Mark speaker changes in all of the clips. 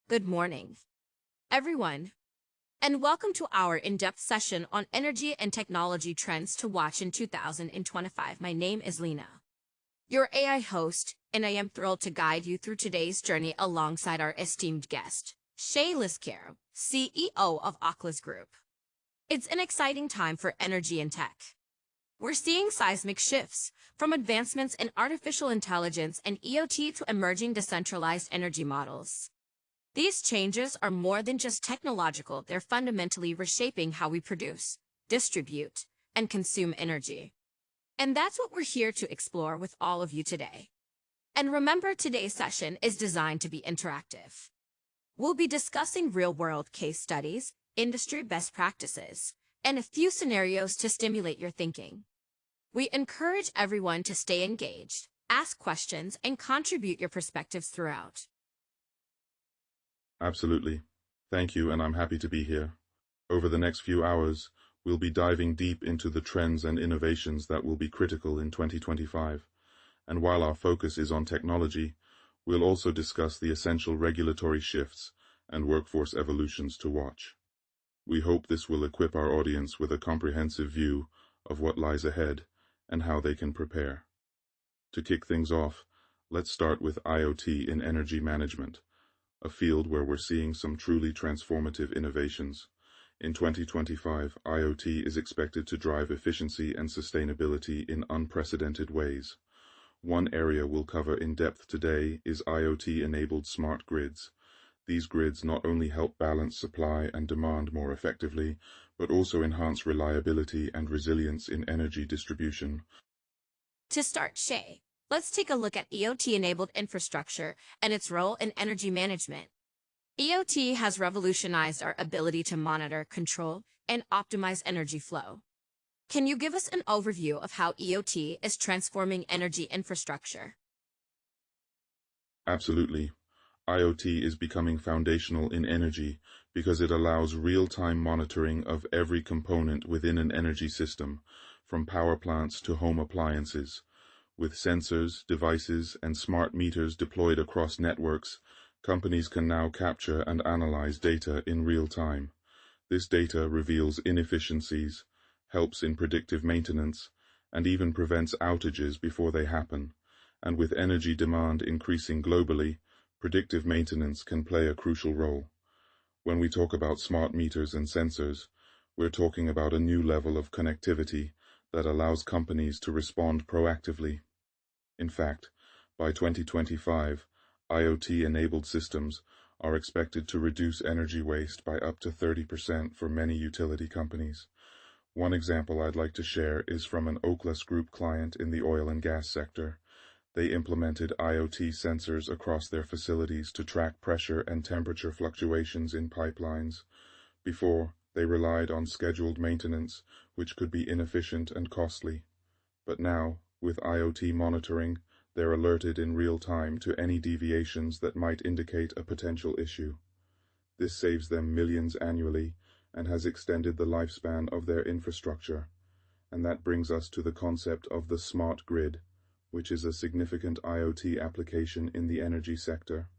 Speaker 1: Good morning, everyone, and welcome to our in-depth session on energy and technology trends to watch in 2025. My name is Lena, your AI host, and I am thrilled to guide you through today's journey alongside our esteemed guest, Shay Liskero, CEO of Oclas Group. It's an exciting time for energy and tech. We're seeing seismic shifts, from advancements in artificial intelligence and EOT to emerging decentralized energy models. These changes are more than just technological, they're fundamentally reshaping how we produce, distribute, and consume energy. And that's what we're here to explore with all of you today. And remember, today's session is designed to be interactive. We'll be discussing real-world case studies, industry best practices, and a few scenarios to stimulate your thinking. We encourage everyone to stay engaged, ask questions, and contribute your perspectives throughout.
Speaker 2: Absolutely. Thank you, and I'm happy to be here. Over the next few hours, we'll be diving deep into the trends and innovations that will be critical in 2025. And while our focus is on technology, we'll also discuss the essential regulatory shifts and workforce evolutions to watch. We hope this will equip our audience with a comprehensive view of what lies ahead and how they can prepare. To kick things off, let's start with IoT in energy management, a field where we're seeing some truly transformative innovations. In 2025, IoT is expected to drive efficiency and sustainability in unprecedented ways. One area we'll cover in depth today is IoT-enabled smart grids. These grids not only help balance supply and demand more effectively, but also enhance reliability and resilience in energy distribution.
Speaker 1: To start, Shay, let's take a look at EOT-enabled infrastructure and its role in energy management. EOT has revolutionized our ability to monitor, control, and optimize energy flow. Can you give us an overview of how EOT is transforming energy infrastructure?
Speaker 2: Absolutely. IoT is becoming foundational in energy because it allows real-time monitoring of every component within an energy system, from power plants to home appliances. With sensors, devices, and smart meters deployed across networks, companies can now capture and analyze data in real time. This data reveals inefficiencies, helps in predictive maintenance, and even prevents outages before they happen. And with energy demand increasing globally, predictive maintenance can play a crucial role. When we talk about smart meters and sensors, we're talking about a new level of connectivity that allows companies to respond proactively. In fact, by 2025, IoT-enabled systems are expected to reduce energy waste by up to 30% for many utility companies. One example I'd like to share is from an Oclas Group client in the oil and gas sector. They implemented IoT sensors across their facilities to track pressure and temperature fluctuations in pipelines. Before, they relied on scheduled maintenance, which could be inefficient and costly. But now, with IoT monitoring, they're alerted in real time to any deviations that might indicate a potential issue. This saves them millions annually and has extended the lifespan of their infrastructure. And that brings us to the concept of the smart grid, which is a significant IoT application in the energy sector.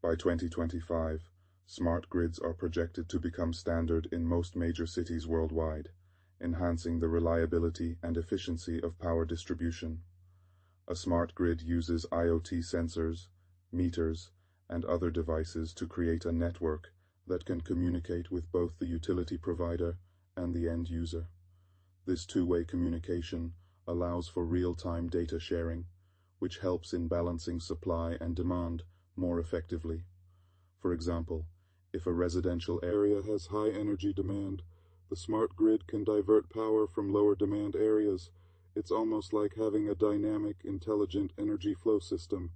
Speaker 2: By 2025, smart grids are projected to become standard in most major cities worldwide, enhancing the reliability and efficiency of power distribution. A smart grid uses IoT sensors, meters, and other devices to create a network that can communicate with both the utility provider and the end user. This two-way communication allows for real-time data sharing, which helps in balancing supply and demand more effectively. For example, if a residential area has high energy demand, the smart grid can divert power from lower demand areas. It's almost like having a dynamic, intelligent energy flow system.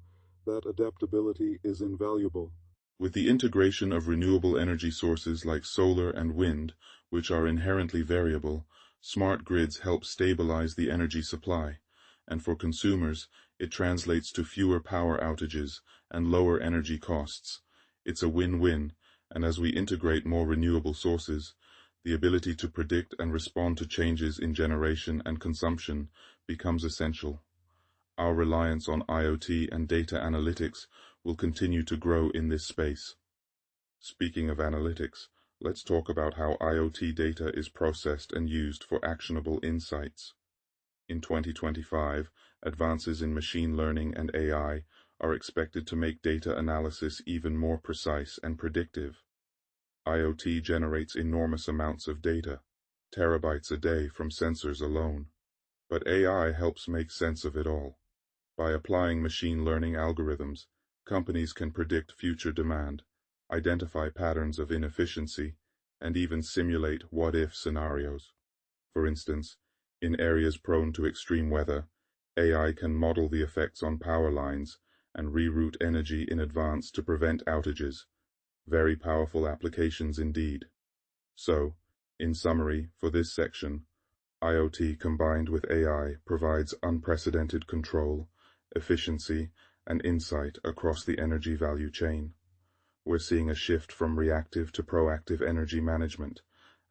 Speaker 2: That adaptability is invaluable. With the integration of renewable energy sources like solar and wind, which are inherently variable, smart grids help stabilize the energy supply, and for consumers, it translates to fewer power outages and lower energy costs. It's a win-win, and as we integrate more renewable sources, the ability to predict and respond to changes in generation and consumption becomes essential. Our reliance on IoT and data analytics will continue to grow in this space. Speaking of analytics, let's talk about how IoT data is processed and used for actionable insights. In 2025, advances in machine learning and AI are expected to make data analysis even more precise and predictive. IoT generates enormous amounts of data, terabytes a day from sensors alone. But AI helps make sense of it all. By applying machine learning algorithms, companies can predict future demand, identify patterns of inefficiency, and even simulate what-if scenarios. For instance, in areas prone to extreme weather, AI can model the effects on power lines and reroute energy in advance to prevent outages. Very powerful applications indeed. So, in summary, for this section, IoT combined with AI provides unprecedented control, efficiency, and insight across the energy value chain. We're seeing a shift from reactive to proactive energy management,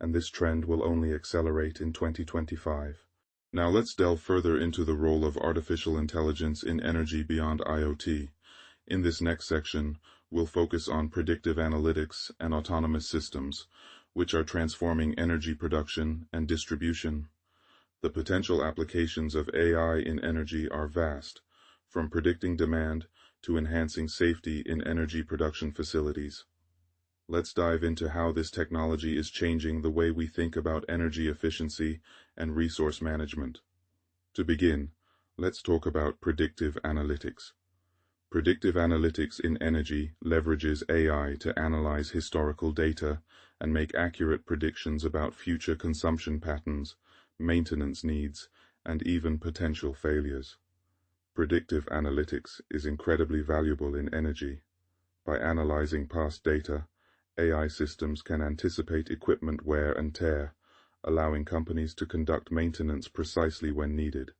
Speaker 2: and this trend will only accelerate in 2025. Now let's delve further into the role of artificial intelligence in energy beyond IoT. In this next section, we'll focus on predictive analytics and autonomous systems, which are transforming energy production and distribution. The potential applications of AI in energy are vast, from predicting demand to enhancing safety in energy production facilities. Let's dive into how this technology is changing the way we think about energy efficiency and resource management. To begin, let's talk about predictive analytics. Predictive analytics in energy leverages AI to analyze historical data and make accurate predictions about future consumption patterns, maintenance needs, and even potential failures. Predictive analytics is incredibly valuable in energy. By analyzing past data, AI systems can anticipate equipment wear and tear, allowing companies to conduct maintenance precisely when needed.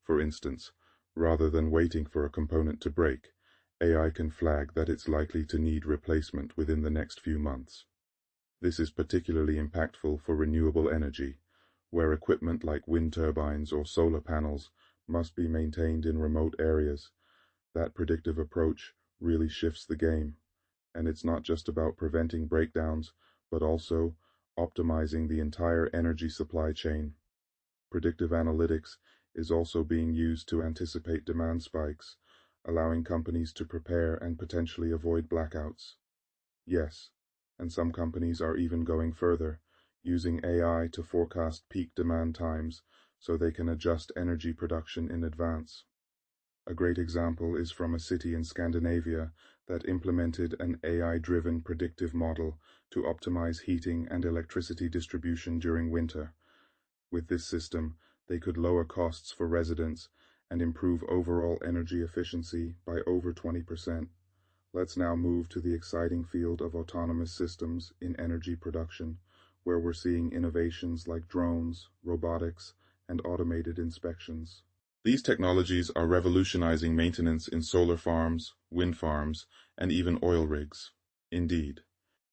Speaker 2: For instance, rather than waiting for a component to break, AI can flag that it's likely to need replacement within the next few months. This is particularly impactful for renewable energy, where equipment like wind turbines or solar panels must be maintained in remote areas. That predictive approach really shifts the game, and it's not just about preventing breakdowns, but also optimizing the entire energy supply chain. Predictive analytics is also being used to anticipate demand spikes, allowing companies to prepare and potentially avoid blackouts. Yes, and some companies are even going further, using AI to forecast peak demand times so they can adjust energy production in advance. A great example is from a city in Scandinavia that implemented an AI-driven predictive model to optimize heating and electricity distribution during winter. With this system, they could lower costs for residents and improve overall energy efficiency by over 20%. Let's now move to the exciting field of autonomous systems in energy production, where we're seeing innovations like drones, robotics, and automated inspections. These technologies are revolutionizing maintenance in solar farms, wind farms, and even oil rigs. Indeed,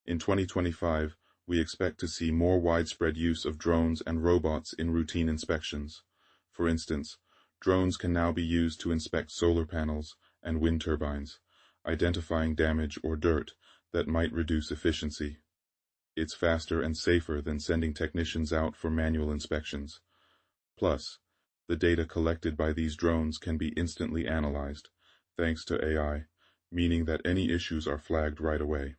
Speaker 2: in 2025, we expect to see more widespread use of drones and robots in routine inspections. For instance, drones can now be used to inspect solar panels and wind turbines, identifying damage or dirt that might reduce efficiency. It's faster and safer than sending technicians out for manual inspections. Plus, the data collected by these drones can be instantly analyzed, thanks to AI, meaning that any issues are flagged right away.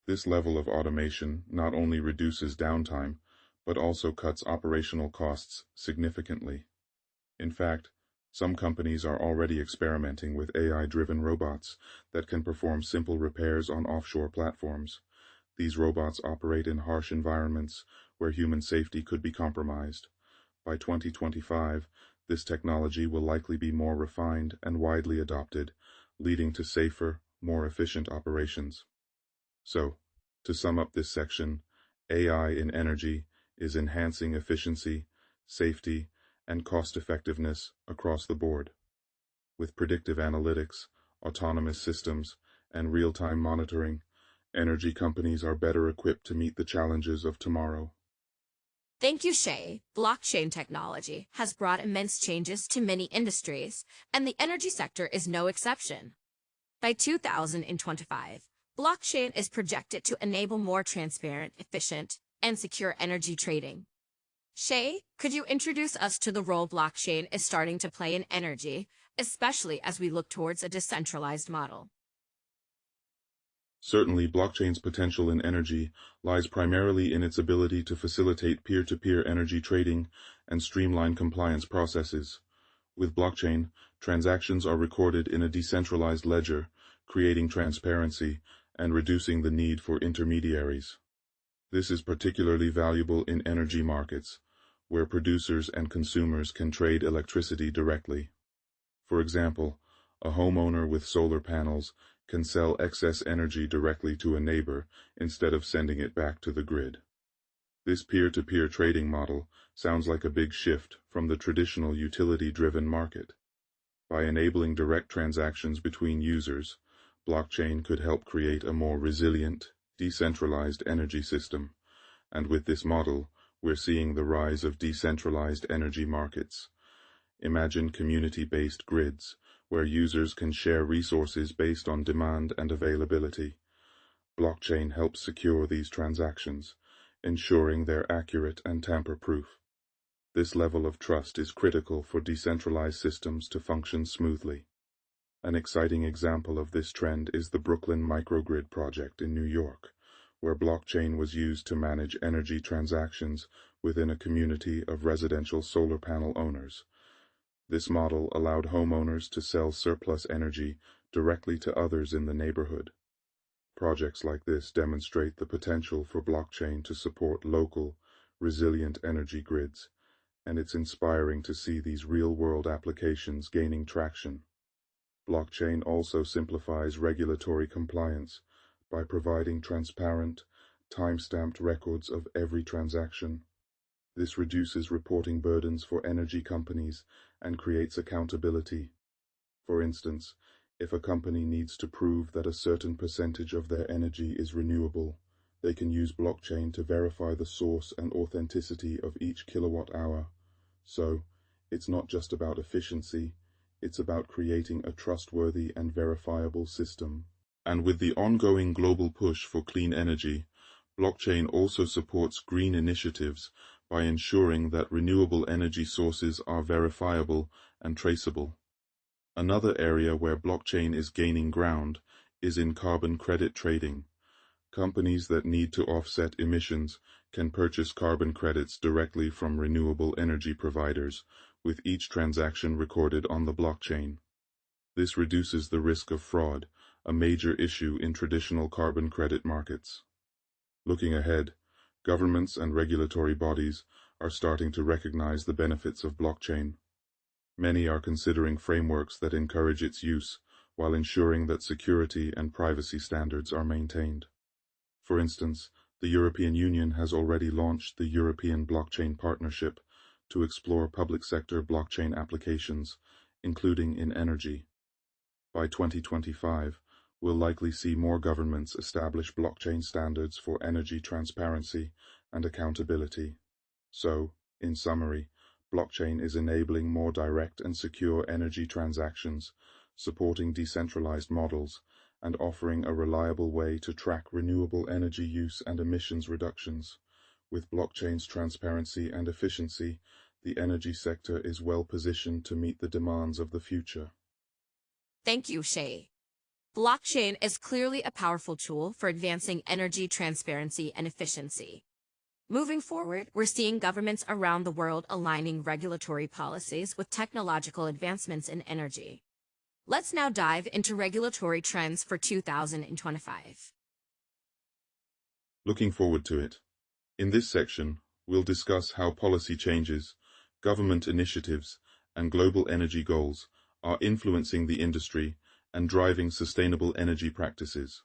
Speaker 2: This level of automation not only reduces downtime, but also cuts operational costs significantly. In fact, some companies are already experimenting with AI-driven robots that can perform simple repairs on offshore platforms. These robots operate in harsh environments where human safety could be compromised. By 2025, this technology will likely be more refined and widely adopted, leading to safer, more efficient operations. So, to sum up this section, AI in energy is enhancing efficiency, safety, and cost-effectiveness across the board. With predictive analytics, autonomous systems, and real-time monitoring, energy companies are better equipped to meet the challenges of tomorrow.
Speaker 1: Thank you, Shay. Blockchain technology has brought immense changes to many industries, and the energy sector is no exception. By 2025, Blockchain is projected to enable more transparent, efficient, and secure energy trading. Shay, could you introduce us to the role blockchain is starting to play in energy, especially as we look towards a decentralized model?
Speaker 2: Certainly, blockchain's potential in energy lies primarily in its ability to facilitate peer-to-peer energy trading and streamline compliance processes. With blockchain, transactions are recorded in a decentralized ledger, creating transparency and reducing the need for intermediaries. This is particularly valuable in energy markets, where producers and consumers can trade electricity directly. For example, a homeowner with solar panels can sell excess energy directly to a neighbor instead of sending it back to the grid. This peer-to-peer trading model sounds like a big shift from the traditional utility-driven market. By enabling direct transactions between users, blockchain could help create a more resilient, decentralized energy system. And with this model, we're seeing the rise of decentralized energy markets. Imagine community-based grids, where users can share resources based on demand and availability. Blockchain helps secure these transactions, ensuring they're accurate and tamper-proof. This level of trust is critical for decentralized systems to function smoothly. An exciting example of this trend is the Brooklyn microgrid project in New York, where blockchain was used to manage energy transactions within a community of residential solar panel owners. This model allowed homeowners to sell surplus energy directly to others in the neighborhood. Projects like this demonstrate the potential for blockchain to support local, resilient energy grids, and it's inspiring to see these real-world applications gaining traction. Blockchain also simplifies regulatory compliance by providing transparent, time-stamped records of every transaction. This reduces reporting burdens for energy companies and creates accountability. For instance, if a company needs to prove that a certain percentage of their energy is renewable, they can use blockchain to verify the source and authenticity of each kilowatt hour. So, it's not just about efficiency, it's about creating a trustworthy and verifiable system. And with the ongoing global push for clean energy, blockchain also supports green initiatives by ensuring that renewable energy sources are verifiable and traceable. Another area where blockchain is gaining ground is in carbon credit trading. Companies that need to offset emissions can purchase carbon credits directly from renewable energy providers, with each transaction recorded on the blockchain. This reduces the risk of fraud, a major issue in traditional carbon credit markets. Looking ahead, governments and regulatory bodies are starting to recognize the benefits of blockchain. Many are considering frameworks that encourage its use while ensuring that security and privacy standards are maintained. For instance, the European Union has already launched the European Blockchain Partnership to explore public sector blockchain applications, including in energy. By 2025, we'll likely see more governments establish blockchain standards for energy transparency and accountability. So, in summary, blockchain is enabling more direct and secure energy transactions, supporting decentralized models, and offering a reliable way to track renewable energy use and emissions reductions. With blockchain's transparency and efficiency, the energy sector is well positioned to meet the demands of the future.
Speaker 1: Thank you, Shay. Blockchain is clearly a powerful tool for advancing energy transparency and efficiency. Moving forward, we're seeing governments around the world aligning regulatory policies with technological advancements in energy. Let's now dive into regulatory trends for 2025.
Speaker 2: Looking forward to it. In this section, we'll discuss how policy changes, government initiatives, and global energy goals are influencing the industry and driving sustainable energy practices.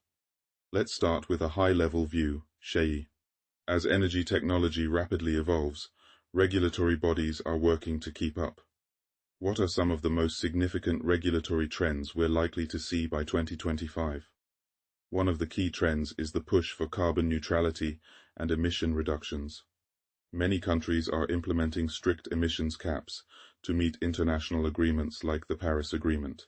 Speaker 2: Let's start with a high-level view, Shay. As energy technology rapidly evolves, regulatory bodies are working to keep up. What are some of the most significant regulatory trends we're likely to see by 2025? One of the key trends is the push for carbon neutrality and emission reductions. Many countries are implementing strict emissions caps to meet international agreements like the Paris Agreement.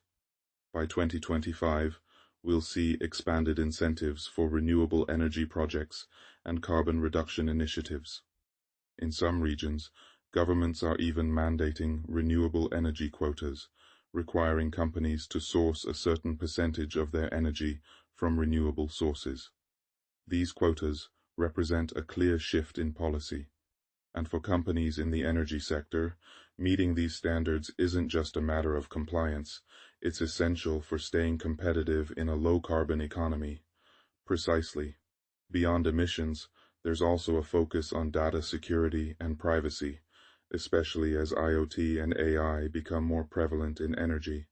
Speaker 2: By 2025, we'll see expanded incentives for renewable energy projects and carbon reduction initiatives. In some regions, governments are even mandating renewable energy quotas, requiring companies to source a certain percentage of their energy from renewable sources. These quotas represent a clear shift in policy. And for companies in the energy sector, meeting these standards isn't just a matter of compliance, it's essential for staying competitive in a low-carbon economy. Precisely. Beyond emissions, there's also a focus on data security and privacy, especially as IoT and AI become more prevalent in energy.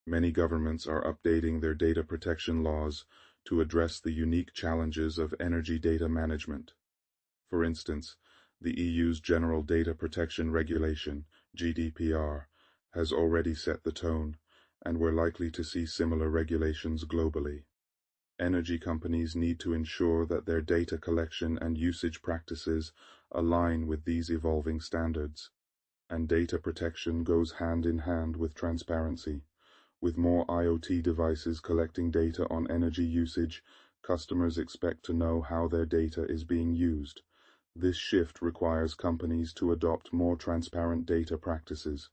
Speaker 2: Many governments are updating their data protection laws to address the unique challenges of energy data management. For instance, the EU's General Data Protection Regulation, GDPR, has already set the tone, and we're likely to see similar regulations globally. Energy companies need to ensure that their data collection and usage practices align with these evolving standards. And data protection goes hand in hand with transparency. With more IoT devices collecting data on energy usage, customers expect to know how their data is being used. This shift requires companies to adopt more transparent data practices.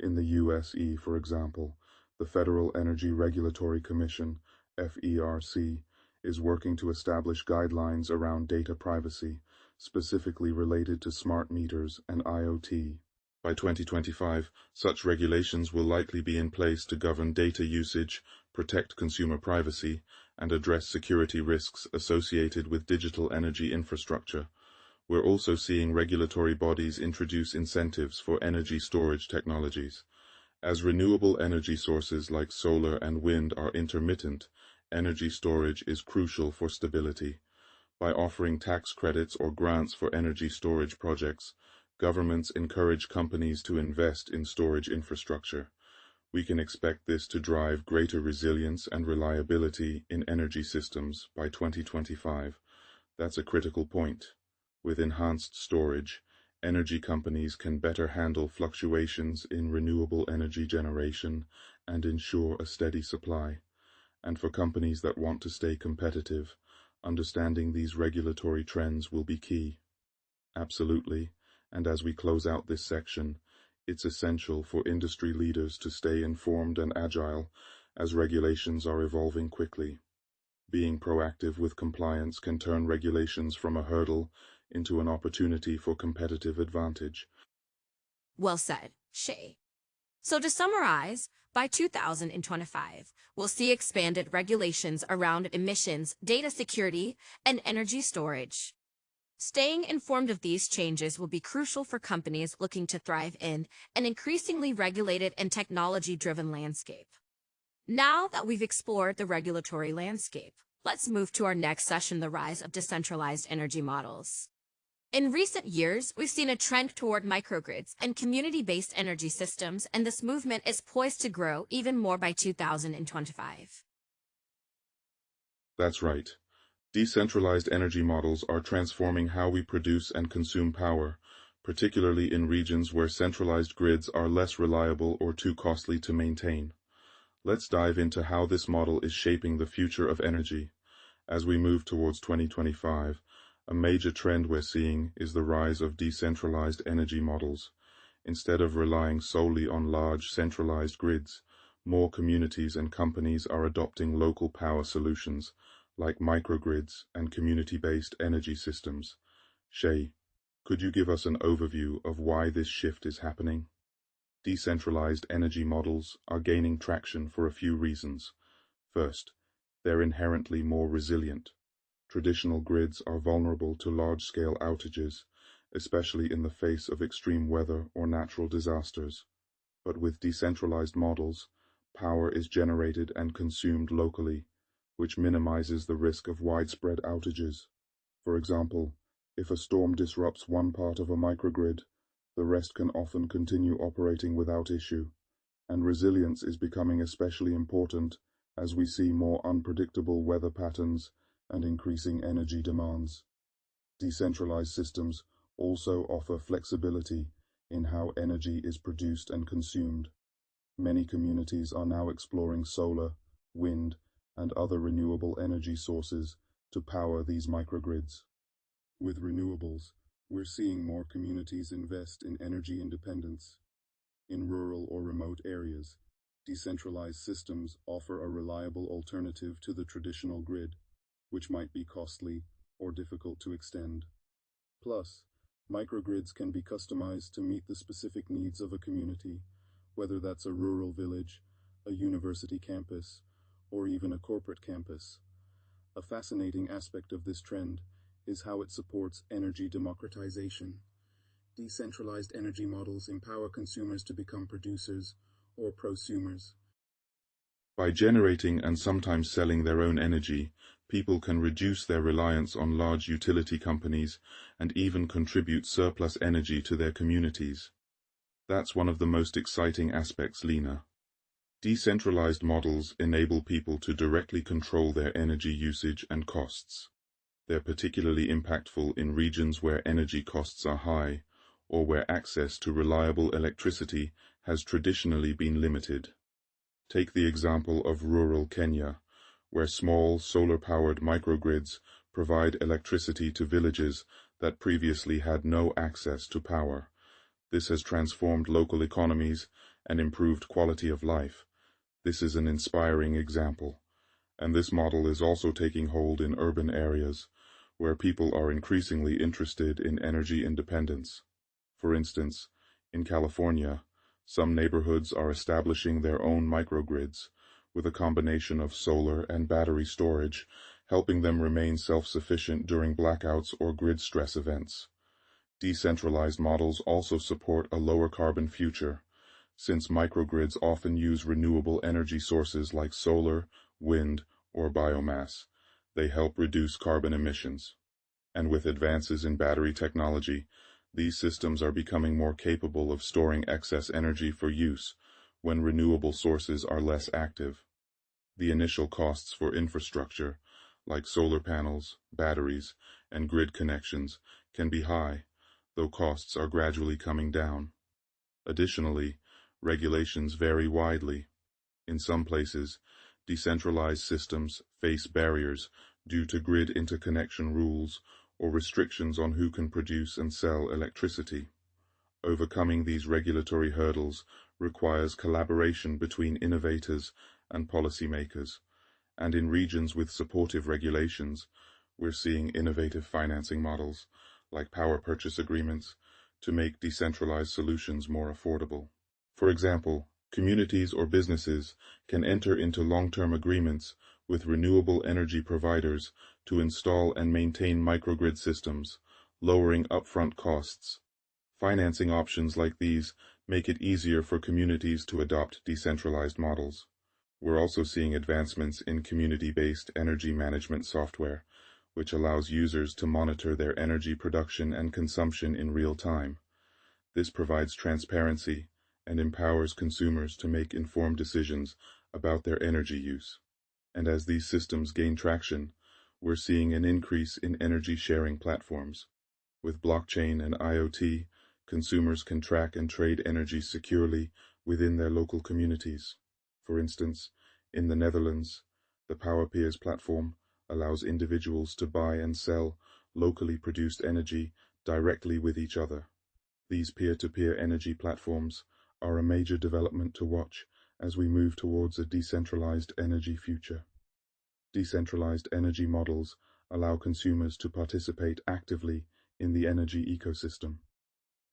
Speaker 2: In the USA, for example, the Federal Energy Regulatory Commission, FERC, is working to establish guidelines around data privacy, specifically related to smart meters and IoT. By 2025, such regulations will likely be in place to govern data usage, protect consumer privacy, and address security risks associated with digital energy infrastructure. We're also seeing regulatory bodies introduce incentives for energy storage technologies. As renewable energy sources like solar and wind are intermittent, energy storage is crucial for stability. By offering tax credits or grants for energy storage projects, governments encourage companies to invest in storage infrastructure. We can expect this to drive greater resilience and reliability in energy systems by 2025. That's a critical point. With enhanced storage, energy companies can better handle fluctuations in renewable energy generation and ensure a steady supply. And for companies that want to stay competitive, understanding these regulatory trends will be key. Absolutely. And as we close out this section, it's essential for industry leaders to stay informed and agile as regulations are evolving quickly. Being proactive with compliance can turn regulations from a hurdle into an opportunity for competitive advantage.
Speaker 1: Well said, Shay. So to summarize, by 2025, we'll see expanded regulations around emissions, data security, and energy storage. Staying informed of these changes will be crucial for companies looking to thrive in an increasingly regulated and technology-driven landscape. Now that we've explored the regulatory landscape, let's move to our next session, the rise of decentralized energy models. In recent years, we've seen a trend toward microgrids and community-based energy systems, and this movement is poised to grow even more by 2025.
Speaker 2: That's right. Decentralized energy models are transforming how we produce and consume power, particularly in regions where centralized grids are less reliable or too costly to maintain. Let's dive into how this model is shaping the future of energy. As we move towards 2025, a major trend we're seeing is the rise of decentralized energy models. Instead of relying solely on large centralized grids, more communities and companies are adopting local power solutions, like microgrids and community-based energy systems. Shay, could you give us an overview of why this shift is happening? Decentralized energy models are gaining traction for a few reasons. First, they're inherently more resilient. Traditional grids are vulnerable to large-scale outages, especially in the face of extreme weather or natural disasters. But with decentralized models, power is generated and consumed locally, which minimizes the risk of widespread outages. For example, if a storm disrupts one part of a microgrid, the rest can often continue operating without issue, and resilience is becoming especially important as we see more unpredictable weather patterns and increasing energy demands. Decentralized systems also offer flexibility in how energy is produced and consumed. Many communities are now exploring solar, wind, and other renewable energy sources to power these microgrids. With renewables, we're seeing more communities invest in energy independence. In rural or remote areas, decentralized systems offer a reliable alternative to the traditional grid, which might be costly or difficult to extend. Plus, microgrids can be customized to meet the specific needs of a community, whether that's a rural village, a university campus, or even a corporate campus. A fascinating aspect of this trend is how it supports energy democratization. Decentralized energy models empower consumers to become producers or prosumers. By generating and sometimes selling their own energy, people can reduce their reliance on large utility companies and even contribute surplus energy to their communities. That's one of the most exciting aspects, Lena. Decentralized models enable people to directly control their energy usage and costs. They're particularly impactful in regions where energy costs are high or where access to reliable electricity has traditionally been limited. Take the example of rural Kenya, where small solar-powered microgrids provide electricity to villages that previously had no access to power. This has transformed local economies and improved quality of life. This is an inspiring example, and this model is also taking hold in urban areas, where people are increasingly interested in energy independence. For instance, in California, some neighborhoods are establishing their own microgrids, with a combination of solar and battery storage, helping them remain self-sufficient during blackouts or grid stress events. Decentralized models also support a lower carbon future, since microgrids often use renewable energy sources like solar, wind, or biomass. They help reduce carbon emissions. And with advances in battery technology, these systems are becoming more capable of storing excess energy for use when renewable sources are less active. The initial costs for infrastructure, like solar panels, batteries, and grid connections, can be high, though costs are gradually coming down. Additionally, regulations vary widely. In some places, decentralized systems face barriers due to grid interconnection rules or restrictions on who can produce and sell electricity. Overcoming these regulatory hurdles requires collaboration between innovators and policymakers, and in regions with supportive regulations, we're seeing innovative financing models, like power purchase agreements, to make decentralized solutions more affordable. For example, communities or businesses can enter into long-term agreements with renewable energy providers to install and maintain microgrid systems, lowering upfront costs. Financing options like these make it easier for communities to adopt decentralized models. We're also seeing advancements in community-based energy management software, which allows users to monitor their energy production and consumption in real time. This provides transparency and empowers consumers to make informed decisions about their energy use. And as these systems gain traction, we're seeing an increase in energy sharing platforms. With blockchain and IoT, consumers can track and trade energy securely within their local communities. For instance, in the Netherlands, the PowerPeers platform allows individuals to buy and sell locally produced energy directly with each other. These peer-to-peer energy platforms are a major development to watch as we move towards a decentralized energy future. Decentralized energy models allow consumers to participate actively in the energy ecosystem.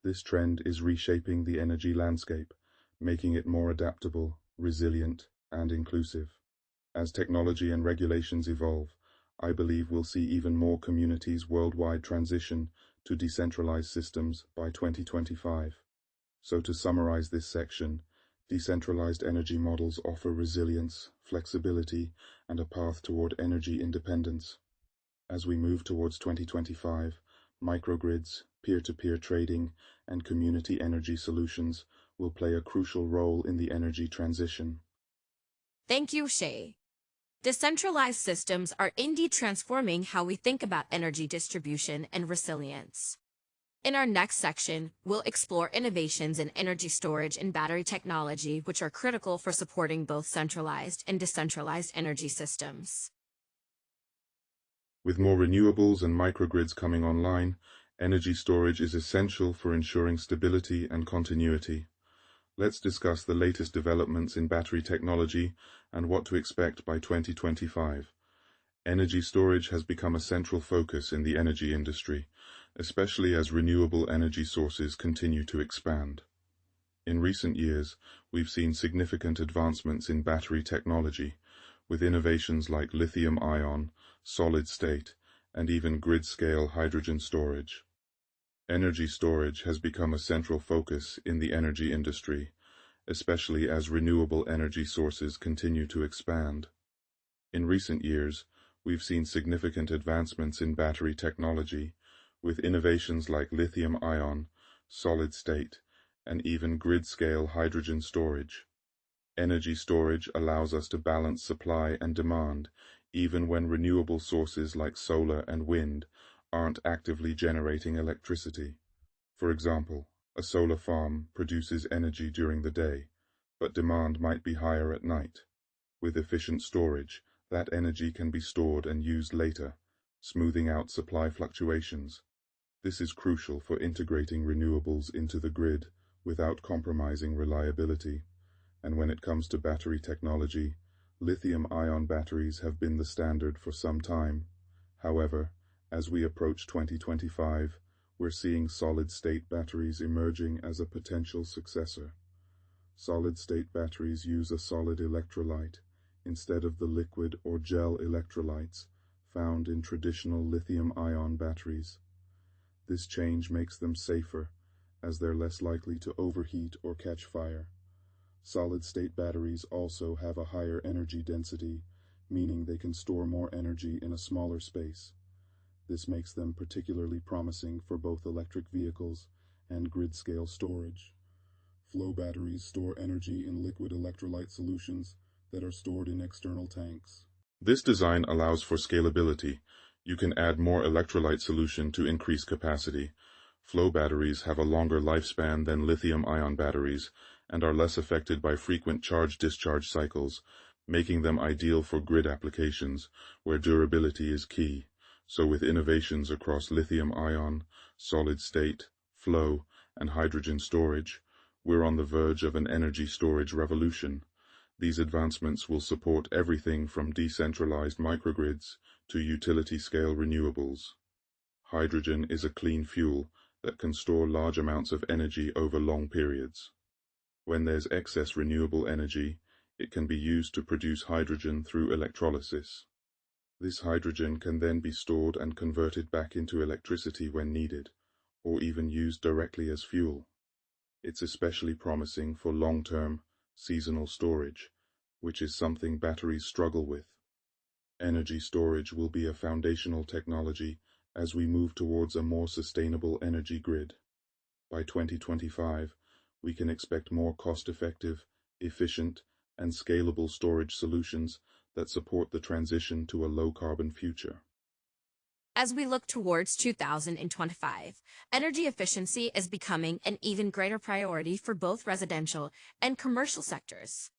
Speaker 2: This trend is reshaping the energy landscape, making it more adaptable, resilient, and inclusive. As technology and regulations evolve, I believe we'll see even more communities worldwide transition to decentralized systems by 2025. So to summarize this section, decentralized energy models offer resilience, flexibility, and a path toward energy independence. As we move towards 2025, microgrids, peer-to-peer trading, and community energy solutions will play a crucial role in the energy transition.
Speaker 1: Thank you, Shay. Decentralized systems are indeed transforming how we think about energy distribution and resilience. In our next section, we'll explore innovations in energy storage and battery technology, which are critical for supporting both centralized and decentralized energy systems.
Speaker 2: With more renewables and microgrids coming online, energy storage is essential for ensuring stability and continuity. Let's discuss the latest developments in battery technology and what to expect by 2025. Energy storage has become a central focus in the energy industry, especially as renewable energy sources continue to expand. In recent years, we've seen significant advancements in battery technology, with innovations like lithium-ion, solid-state, and even grid-scale hydrogen storage. Energy storage has become a central focus in the energy industry, especially as renewable energy sources continue to expand. In recent years, we've seen significant advancements in battery technology, with innovations like lithium-ion, solid-state, and even grid-scale hydrogen storage. Energy storage allows us to balance supply and demand, even when renewable sources like solar and wind aren't actively generating electricity. For example, a solar farm produces energy during the day, but demand might be higher at night. With efficient storage, that energy can be stored and used later, smoothing out supply fluctuations. This is crucial for integrating renewables into the grid without compromising reliability. And when it comes to battery technology, lithium-ion batteries have been the standard for some time. However, as we approach 2025, we're seeing solid-state batteries emerging as a potential successor. Solid-state batteries use a solid electrolyte instead of the liquid or gel electrolytes found in traditional lithium-ion batteries. This change makes them safer, as they're less likely to overheat or catch fire. Solid-state batteries also have a higher energy density, meaning they can store more energy in a smaller space. This makes them particularly promising for both electric vehicles and grid-scale storage. Flow batteries store energy in liquid electrolyte solutions that are stored in external tanks. This design allows for scalability. You can add more electrolyte solution to increase capacity. Flow batteries have a longer lifespan than lithium-ion batteries and are less affected by frequent charge-discharge cycles, making them ideal for grid applications where durability is key. So with innovations across lithium-ion, solid-state, flow, and hydrogen storage, we're on the verge of an energy storage revolution. These advancements will support everything from decentralized microgrids to utility-scale renewables. Hydrogen is a clean fuel that can store large amounts of energy over long periods. When there's excess renewable energy, it can be used to produce hydrogen through electrolysis. This hydrogen can then be stored and converted back into electricity when needed, or even used directly as fuel. It's especially promising for long-term, seasonal storage, which is something batteries struggle with. Energy storage will be a foundational technology as we move towards a more sustainable energy grid. By 2025, we can expect more cost-effective, efficient, and scalable storage solutions that support the transition to a low-carbon future.
Speaker 1: As we look towards 2025, energy efficiency is becoming an even greater priority for both residential and commercial sectors.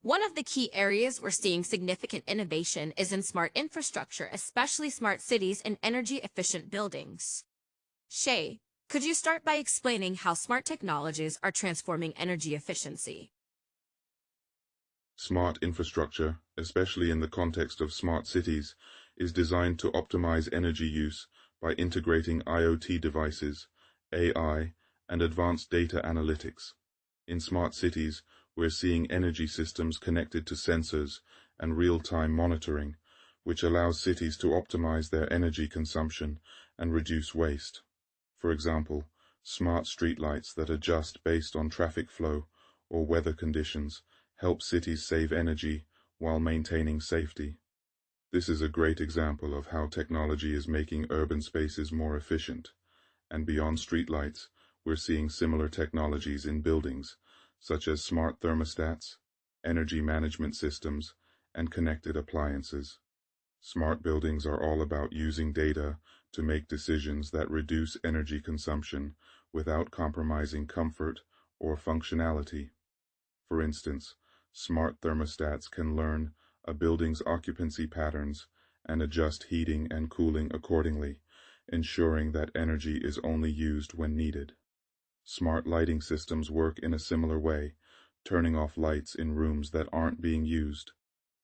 Speaker 1: One of the key areas we're seeing significant innovation is in smart infrastructure, especially smart cities and energy-efficient buildings. Shay, could you start by explaining how smart technologies are transforming energy efficiency?
Speaker 2: Smart infrastructure, especially in the context of smart cities, is designed to optimize energy use by integrating IoT devices, AI, and advanced data analytics. In smart cities, we're seeing energy systems connected to sensors and real-time monitoring, which allows cities to optimize their energy consumption and reduce waste. For example, smart streetlights that adjust based on traffic flow or weather conditions help cities save energy while maintaining safety. This is a great example of how technology is making urban spaces more efficient. And beyond streetlights, we're seeing similar technologies in buildings, such as smart thermostats, energy management systems, and connected appliances. Smart buildings are all about using data to make decisions that reduce energy consumption without compromising comfort or functionality. For instance, smart thermostats can learn a building's occupancy patterns and adjust heating and cooling accordingly, ensuring that energy is only used when needed. Smart lighting systems work in a similar way, turning off lights in rooms that aren't being used.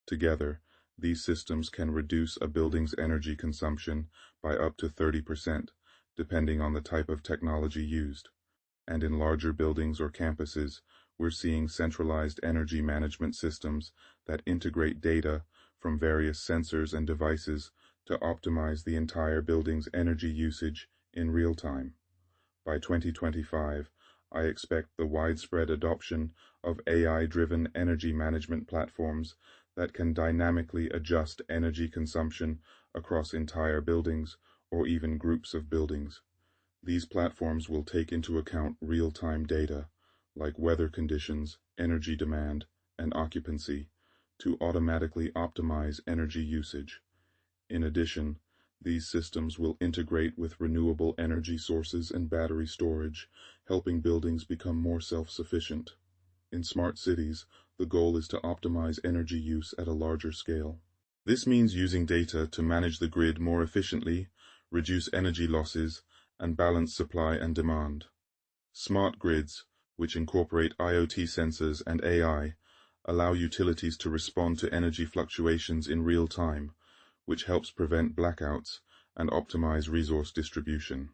Speaker 2: Together, these systems can reduce a building's energy consumption by up to 30%, depending on the type of technology used. And in larger buildings or campuses, we're seeing centralized energy management systems that integrate data from various sensors and devices to optimize the entire building's energy usage in real time. By 2025, I expect the widespread adoption of AI-driven energy management platforms that can dynamically adjust energy consumption across entire buildings or even groups of buildings. These platforms will take into account real-time data, like weather conditions, energy demand, and occupancy, to automatically optimize energy usage. In addition, these systems will integrate with renewable energy sources and battery storage, helping buildings become more self-sufficient. In smart cities, the goal is to optimize energy use at a larger scale. This means using data to manage the grid more efficiently, reduce energy losses, and balance supply and demand. Smart grids, which incorporate IoT sensors and AI, allow utilities to respond to energy fluctuations in real time, which helps prevent blackouts and optimize resource distribution.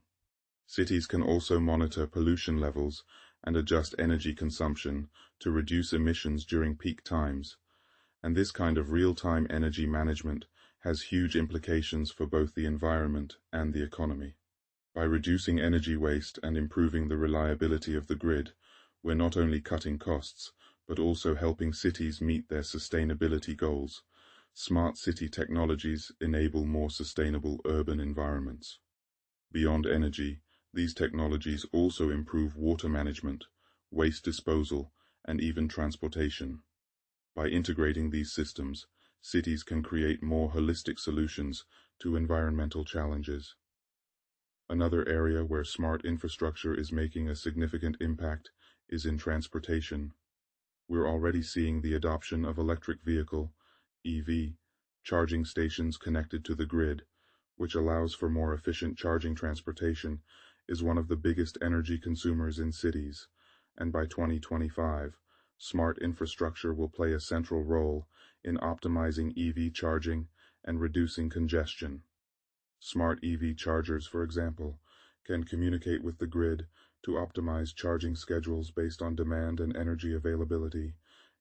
Speaker 2: Cities can also monitor pollution levels and adjust energy consumption to reduce emissions during peak times, and this kind of real-time energy management has huge implications for both the environment and the economy. By reducing energy waste and improving the reliability of the grid, we're not only cutting costs, but also helping cities meet their sustainability goals. Smart city technologies enable more sustainable urban environments. Beyond energy, these technologies also improve water management, waste disposal, and even transportation. By integrating these systems, cities can create more holistic solutions to environmental challenges. Another area where smart infrastructure is making a significant impact is in transportation. We're already seeing the adoption of electric vehicle (EV) charging stations connected to the grid, which allows for more efficient charging. Transportation is one of the biggest energy consumers in cities, and by 2025, smart infrastructure will play a central role in optimizing EV charging and reducing congestion. Smart EV chargers, for example, can communicate with the grid to optimize charging schedules based on demand and energy availability,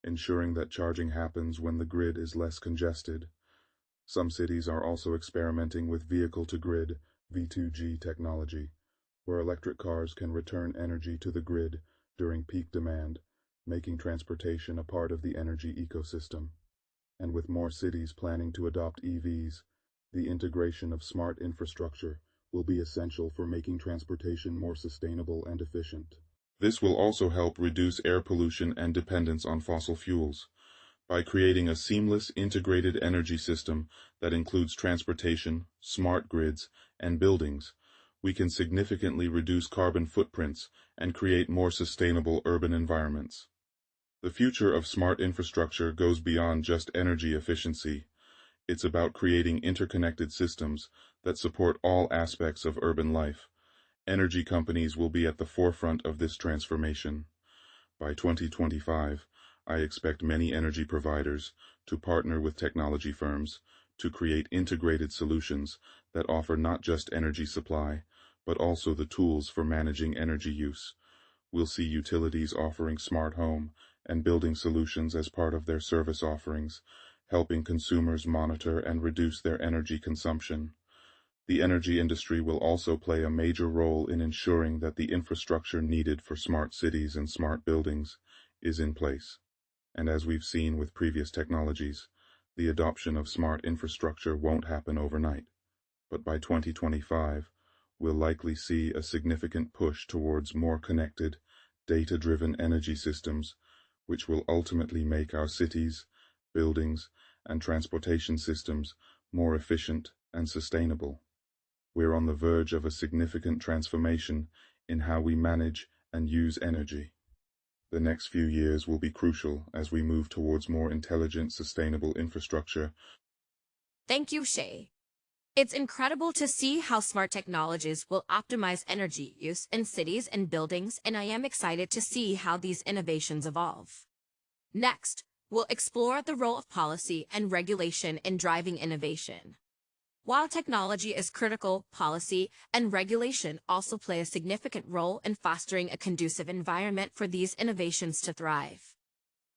Speaker 2: ensuring that charging happens when the grid is less congested. Some cities are also experimenting with vehicle-to-grid (V2G) technology, where electric cars can return energy to the grid during peak demand, making transportation a part of the energy ecosystem. And with more cities planning to adopt EVs, the integration of smart infrastructure will be essential for making transportation more sustainable and efficient. This will also help reduce air pollution and dependence on fossil fuels. By creating a seamless, integrated energy system that includes transportation, smart grids, and buildings, we can significantly reduce carbon footprints and create more sustainable urban environments. The future of smart infrastructure goes beyond just energy efficiency. It's about creating interconnected systems that support all aspects of urban life. Energy companies will be at the forefront of this transformation. By 2025, I expect many energy providers to partner with technology firms to create integrated solutions that offer not just energy supply, but also the tools for managing energy use. We'll see utilities offering smart home and building solutions as part of their service offerings, helping consumers monitor and reduce their energy consumption. The energy industry will also play a major role in ensuring that the infrastructure needed for smart cities and smart buildings is in place. And as we've seen with previous technologies, the adoption of smart infrastructure won't happen overnight. But by 2025, we'll likely see a significant push towards more connected, data-driven energy systems, which will ultimately make our cities, buildings, and transportation systems more efficient, and sustainable. We're on the verge of a significant transformation in how we manage and use energy. The next few years will be crucial as we move towards more intelligent, sustainable infrastructure.
Speaker 1: Thank you, Shay. It's incredible to see how smart technologies will optimize energy use in cities and buildings, and I am excited to see how these innovations evolve. Next, we'll explore the role of policy and regulation in driving innovation. While technology is critical, policy and regulation also play a significant role in fostering a conducive environment for these innovations to thrive.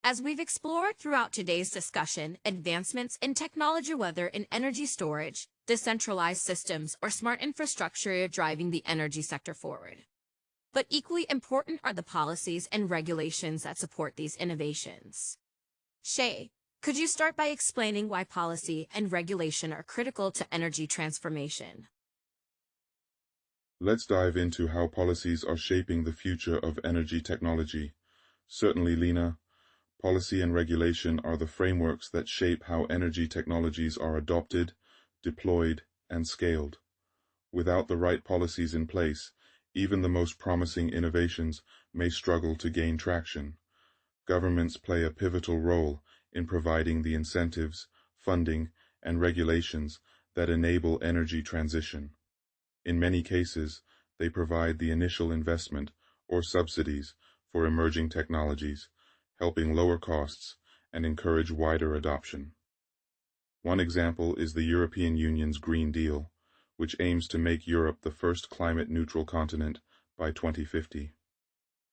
Speaker 1: As we've explored throughout today's discussion, advancements in technology, whether in energy storage, decentralized systems, or smart infrastructure, are driving the energy sector forward. But equally important are the policies and regulations that support these innovations. Shay, could you start by explaining why policy and regulation are critical to energy transformation?
Speaker 2: Let's dive into how policies are shaping the future of energy technology. Certainly, Lena, policy and regulation are the frameworks that shape how energy technologies are adopted, deployed, and scaled. Without the right policies in place, even the most promising innovations may struggle to gain traction. Governments play a pivotal role in providing the incentives, funding, and regulations that enable energy transition. In many cases, they provide the initial investment or subsidies for emerging technologies, helping lower costs and encourage wider adoption. One example is the European Union's Green Deal, which aims to make Europe the first climate-neutral continent by 2050.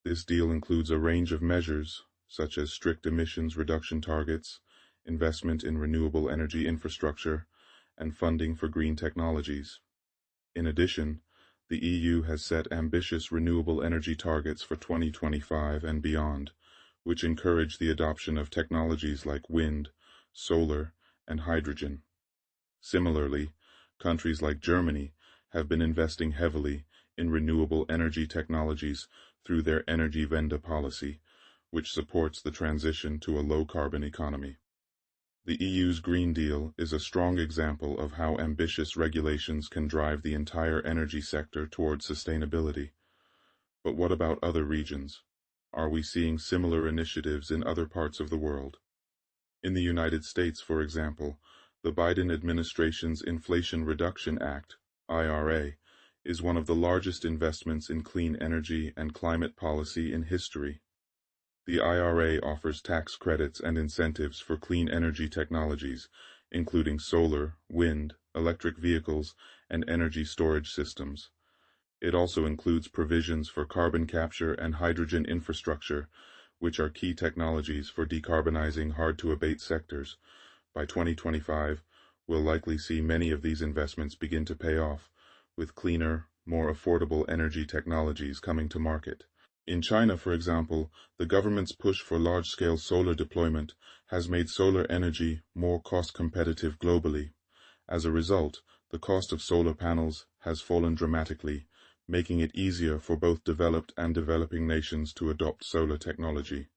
Speaker 2: This deal includes a range of measures, such as strict emissions reduction targets, investment in renewable energy infrastructure, and funding for green technologies. In addition, the EU has set ambitious renewable energy targets for 2025 and beyond, which encourage the adoption of technologies like wind, solar, and hydrogen. Similarly, countries like Germany have been investing heavily in renewable energy technologies through their Energiewende policy, which supports the transition to a low-carbon economy. The EU's Green Deal is a strong example of how ambitious regulations can drive the entire energy sector towards sustainability. But what about other regions? Are we seeing similar initiatives in other parts of the world? In the United States, for example, the Biden administration's Inflation Reduction Act, IRA, is one of the largest investments in clean energy and climate policy in history. The IRA offers tax credits and incentives for clean energy technologies, including solar, wind, electric vehicles, and energy storage systems. It also includes provisions for carbon capture and hydrogen infrastructure, which are key technologies for decarbonizing hard-to-abate sectors. By 2025, we'll likely see many of these investments begin to pay off, with cleaner, more affordable energy technologies coming to market. In China, for example, the government's push for large-scale solar deployment has made solar energy more cost-competitive globally. As a result, the cost of solar panels has fallen dramatically, making it easier for both developed and developing nations to adopt solar technology.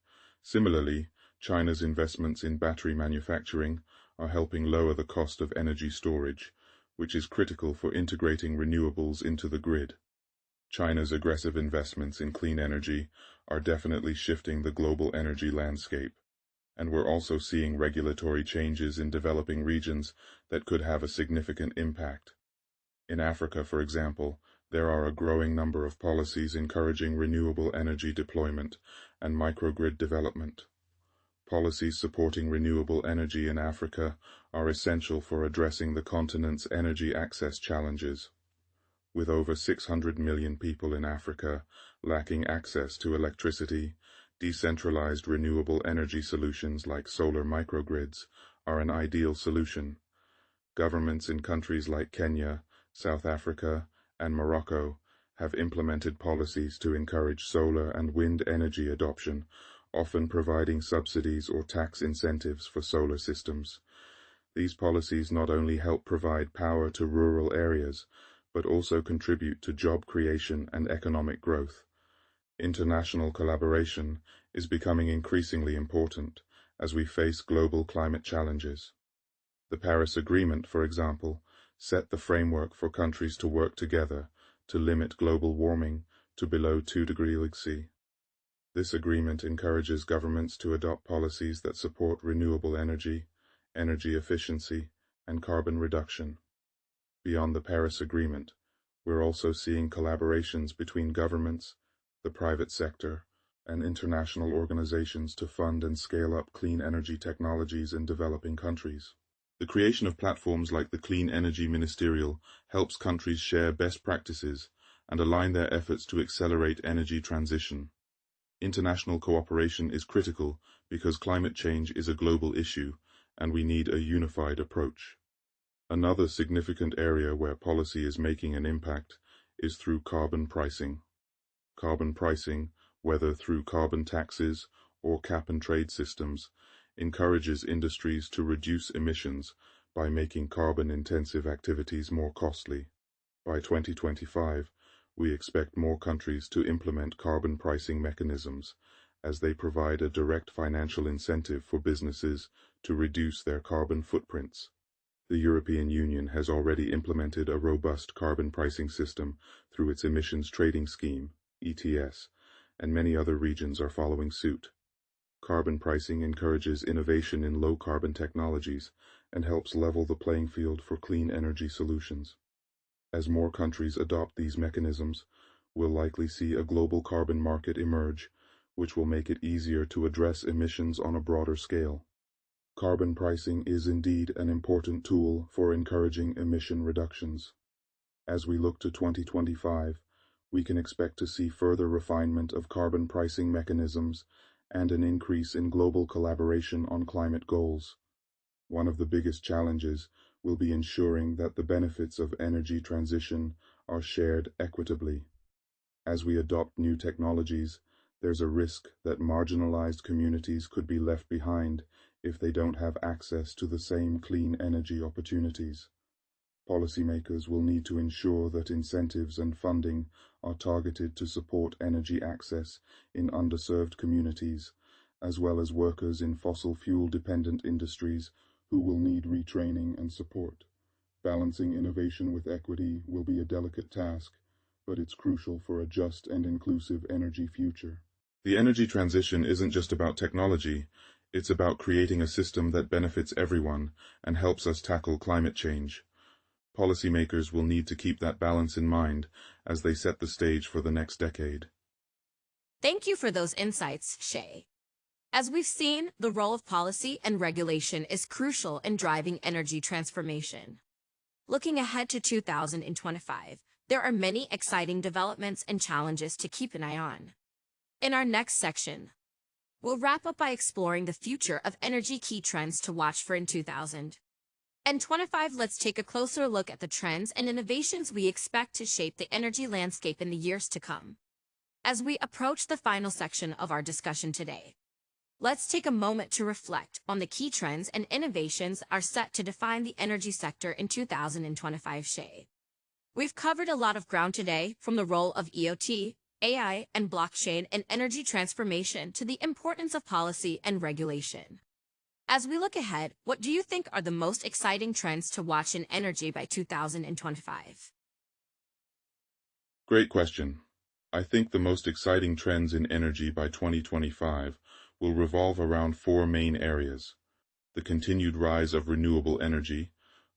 Speaker 2: Similarly, China's investments in battery manufacturing are helping lower the cost of energy storage, which is critical for integrating renewables into the grid. China's aggressive investments in clean energy are definitely shifting the global energy landscape, and we're also seeing regulatory changes in developing regions that could have a significant impact. In Africa, for example, there are a growing number of policies encouraging renewable energy deployment and microgrid development. Policies supporting renewable energy in Africa are essential for addressing the continent's energy access challenges. With over 600 million people in Africa lacking access to electricity, decentralized renewable energy solutions like solar microgrids are an ideal solution. Governments in countries like Kenya, South Africa, and Morocco have implemented policies to encourage solar and wind energy adoption, often providing subsidies or tax incentives for solar systems. These policies not only help provide power to rural areas, but also contribute to job creation and economic growth. International collaboration is becoming increasingly important as we face global climate challenges. The Paris Agreement, for example, set the framework for countries to work together to limit global warming to below 2 degrees C. This agreement encourages governments to adopt policies that support renewable energy, energy efficiency, and carbon reduction. Beyond the Paris Agreement, we're also seeing collaborations between governments, the private sector, and international organizations to fund and scale up clean energy technologies in developing countries. The creation of platforms like the Clean Energy Ministerial helps countries share best practices and align their efforts to accelerate energy transition. International cooperation is critical because climate change is a global issue and we need a unified approach. Another significant area where policy is making an impact is through carbon pricing. Carbon pricing, whether through carbon taxes or cap-and-trade systems, encourages industries to reduce emissions by making carbon-intensive activities more costly. By 2025, we expect more countries to implement carbon pricing mechanisms, as they provide a direct financial incentive for businesses to reduce their carbon footprints. The European Union has already implemented a robust carbon pricing system through its Emissions Trading Scheme, ETS, and many other regions are following suit. Carbon pricing encourages innovation in low-carbon technologies and helps level the playing field for clean energy solutions. As more countries adopt these mechanisms, we'll likely see a global carbon market emerge, which will make it easier to address emissions on a broader scale. Carbon pricing is indeed an important tool for encouraging emission reductions. As we look to 2025, we can expect to see further refinement of carbon pricing mechanisms and an increase in global collaboration on climate goals. One of the biggest challenges will be ensuring that the benefits of energy transition are shared equitably. As we adopt new technologies, there's a risk that marginalized communities could be left behind if they don't have access to the same clean energy opportunities. Policymakers will need to ensure that incentives and funding are targeted to support energy access in underserved communities, as well as workers in fossil fuel-dependent industries who will need retraining and support. Balancing innovation with equity will be a delicate task, but it's crucial for a just and inclusive energy future. The energy transition isn't just about technology, it's about creating a system that benefits everyone and helps us tackle climate change. Policymakers will need to keep that balance in mind as they set the stage for the next decade.
Speaker 1: Thank you for those insights, Shay. As we've seen, the role of policy and regulation is crucial in driving energy transformation. Looking ahead to 2025, there are many exciting developments and challenges to keep an eye on. In our next section, we'll wrap up by exploring the future of energy key trends to watch for in 2025. Let's take a closer look at the trends and innovations we expect to shape the energy landscape in the years to come. As we approach the final section of our discussion today, let's take a moment to reflect on the key trends and innovations are set to define the energy sector in 2025. Shay, we've covered a lot of ground today, from the role of EOT, AI, and blockchain in energy transformation to the importance of policy and regulation. As we look ahead, what do you think are the most exciting trends to watch in energy by 2025?
Speaker 2: Great question. I think the most exciting trends in energy by 2025 will revolve around four main areas: the continued rise of renewable energy,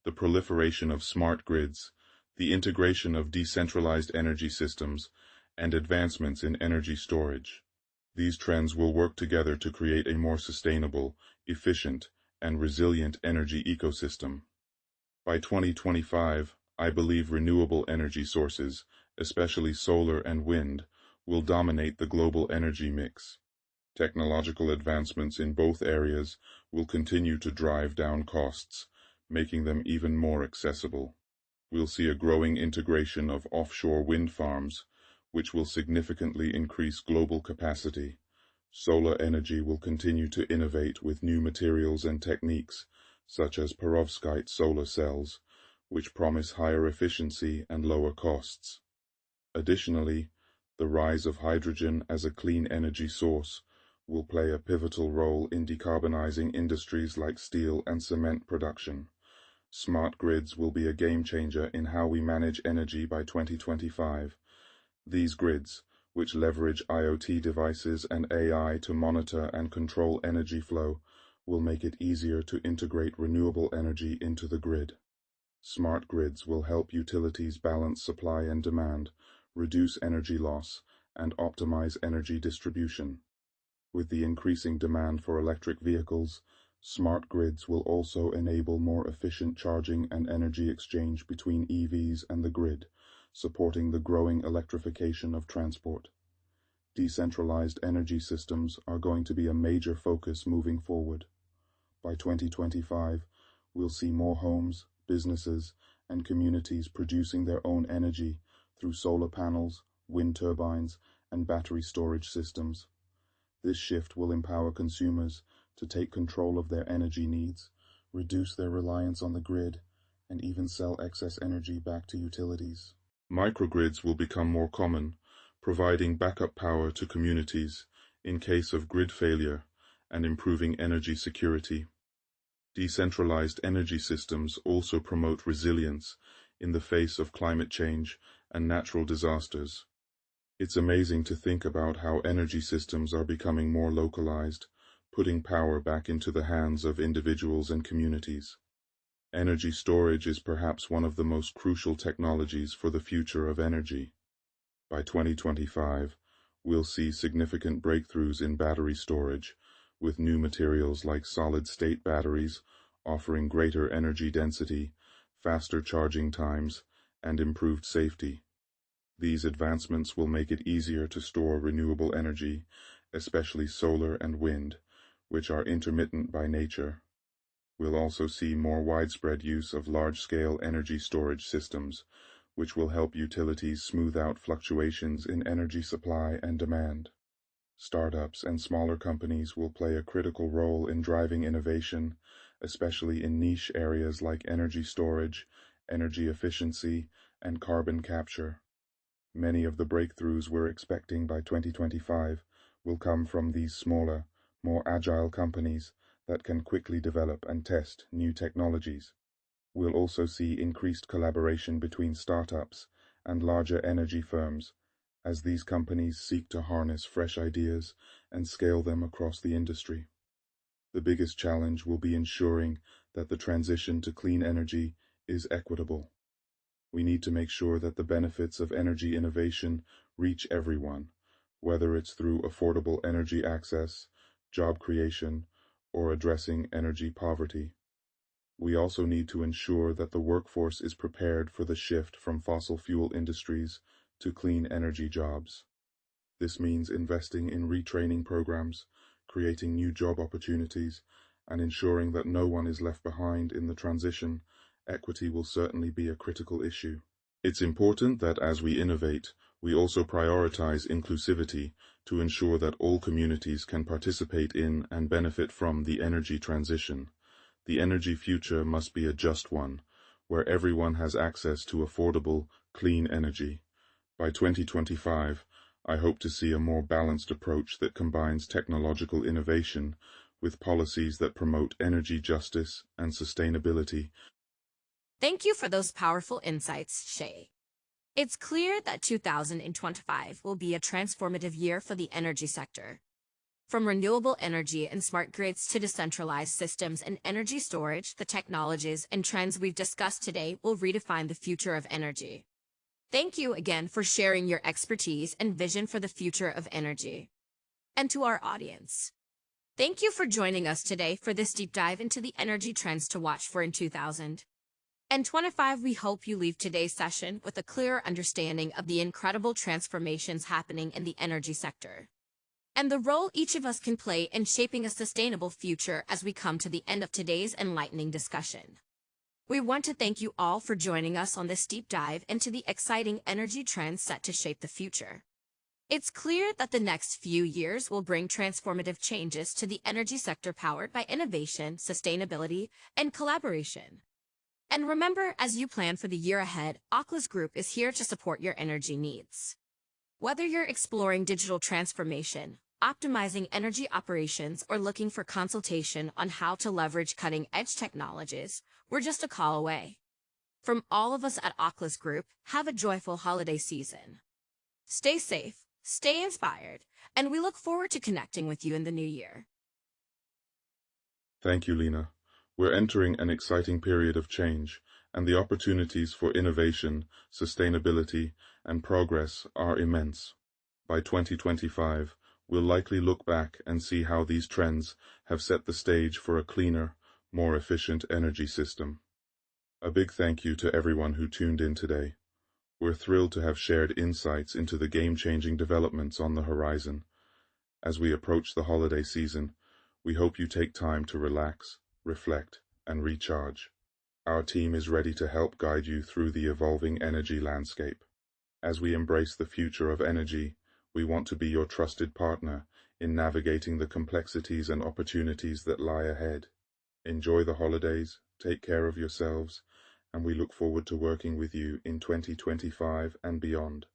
Speaker 2: the proliferation of smart grids, the integration of decentralized energy systems, and advancements in energy storage. These trends will work together to create a more sustainable, efficient, and resilient energy ecosystem. By 2025, I believe renewable energy sources, especially solar and wind, will dominate the global energy mix. Technological advancements in both areas will continue to drive down costs, making them even more accessible. We'll see a growing integration of offshore wind farms, which will significantly increase global capacity. Solar energy will continue to innovate with new materials and techniques, such as perovskite solar cells, which promise higher efficiency and lower costs. Additionally, the rise of hydrogen as a clean energy source will play a pivotal role in decarbonizing industries like steel and cement production. Smart grids will be a game changer in how we manage energy by 2025. These grids, which leverage IoT devices and AI to monitor and control energy flow, will make it easier to integrate renewable energy into the grid. Smart grids will help utilities balance supply and demand, reduce energy loss, and optimize energy distribution. With the increasing demand for electric vehicles, smart grids will also enable more efficient charging and energy exchange between EVs and the grid, supporting the growing electrification of transport. Decentralized energy systems are going to be a major focus moving forward. By 2025, we'll see more homes, businesses, and communities producing their own energy through solar panels, wind turbines, and battery storage systems. This shift will empower consumers to take control of their energy needs, reduce their reliance on the grid, and even sell excess energy back to utilities. Microgrids will become more common, providing backup power to communities in case of grid failure and improving energy security. Decentralized energy systems also promote resilience in the face of climate change and natural disasters. It's amazing to think about how energy systems are becoming more localized, putting power back into the hands of individuals and communities. Energy storage is perhaps one of the most crucial technologies for the future of energy. By 2025, we'll see significant breakthroughs in battery storage, with new materials like solid-state batteries offering greater energy density, faster charging times, and improved safety. These advancements will make it easier to store renewable energy, especially solar and wind, which are intermittent by nature. We'll also see more widespread use of large-scale energy storage systems, which will help utilities smooth out fluctuations in energy supply and demand. Startups and smaller companies will play a critical role in driving innovation, especially in niche areas like energy storage, energy efficiency, and carbon capture. Many of the breakthroughs we're expecting by 2025 will come from these smaller, more agile companies that can quickly develop and test new technologies. We'll also see increased collaboration between startups and larger energy firms as these companies seek to harness fresh ideas and scale them across the industry. The biggest challenge will be ensuring that the transition to clean energy is equitable. We need to make sure that the benefits of energy innovation reach everyone, whether it's through affordable energy access, job creation, or addressing energy poverty. We also need to ensure that the workforce is prepared for the shift from fossil fuel industries to clean energy jobs. This means investing in retraining programs, creating new job opportunities, and ensuring that no one is left behind in the transition. Equity will certainly be a critical issue. It's important that as we innovate, we also prioritize inclusivity to ensure that all communities can participate in and benefit from the energy transition. The energy future must be a just one, where everyone has access to affordable, clean energy. By 2025, I hope to see a more balanced approach that combines technological innovation with policies that promote energy justice and sustainability.
Speaker 1: Thank you for those powerful insights, Shay. It's clear that 2025 will be a transformative year for the energy sector. From renewable energy and smart grids to decentralized systems and energy storage, the technologies and trends we've discussed today will redefine the future of energy. Thank you again for sharing your expertise and vision for the future of energy. And to our audience, thank you for joining us today for this deep dive into the energy trends to watch for in 2025. We hope you leave today's session with a clearer understanding of the incredible transformations happening in the energy sector, and the role each of us can play in shaping a sustainable future. As we come to the end of today's enlightening discussion, we want to thank you all for joining us on this deep dive into the exciting energy trends set to shape the future. It's clear that the next few years will bring transformative changes to the energy sector powered by innovation, sustainability, and collaboration. And remember, as you plan for the year ahead, Oclas Group is here to support your energy needs. Whether you're exploring digital transformation, optimizing energy operations, or looking for consultation on how to leverage cutting-edge technologies, We're just a call away. From all of us at Oclas Group, have a joyful holiday season. Stay safe, stay inspired, and we look forward to connecting with you in the new year.
Speaker 2: Thank you, Lena. We're entering an exciting period of change, and the opportunities for innovation, sustainability, and progress are immense. By 2025, we'll likely look back and see how these trends have set the stage for a cleaner, more efficient energy system. A big thank you to everyone who tuned in today. We're thrilled to have shared insights into the game-changing developments on the horizon. As we approach the holiday season, we hope you take time to relax, reflect, and recharge. Our team is ready to help guide you through the evolving energy landscape. As we embrace the future of energy, we want to be your trusted partner in navigating the complexities and opportunities that lie ahead. Enjoy the holidays, take care of yourselves, and we look forward to working with you in 2025 and beyond.